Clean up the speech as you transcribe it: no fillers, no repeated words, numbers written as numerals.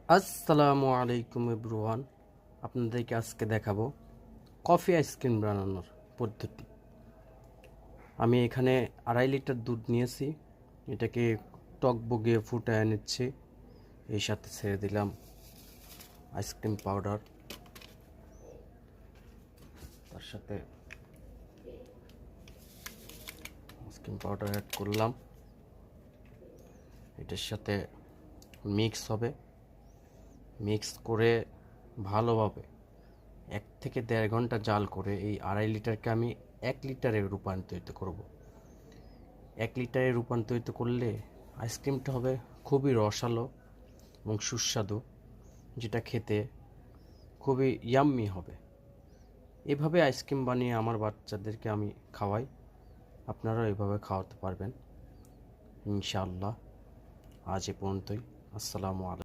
আসসালামু আলাইকুম এভরিওয়ান। আপনাদেরকে আজকে দেখাবো কফি আইসক্রিম বানানোর পদ্ধতি। আমি এখানে 2.5 লিটার দুধ নিয়েছি, এটাকে টক বগিয়ে ফুটায় নিচ্ছি। এই সাথে ছেড়ে দিলাম আইসক্রিম পাউডার, তার সাথে আইসক্রিম পাউডার অ্যাড করলাম। এটার সাথে মিক্স হবে, মিক্স করে ভালোভাবে 1 থেকে 1.5 ঘন্টা জাল করে এই 2.5 লিটারকে আমি 1 লিটারে রূপান্তরিত করব। 1 লিটারে রূপান্তরিত করলে আইসক্রিমটা হবে খুবই রসালো এবং সুস্বাদু, যেটা খেতে খুবই ইয়াম্মি হবে। এভাবে আইসক্রিম বানিয়ে আমার বাচ্চাদেরকে আমি খাওয়াই, আপনারাও এভাবে খাওয়াতে পারবেন ইনশাআল্লাহ। আজ এ পর্যন্তই। আসসালামু আলাইকুম।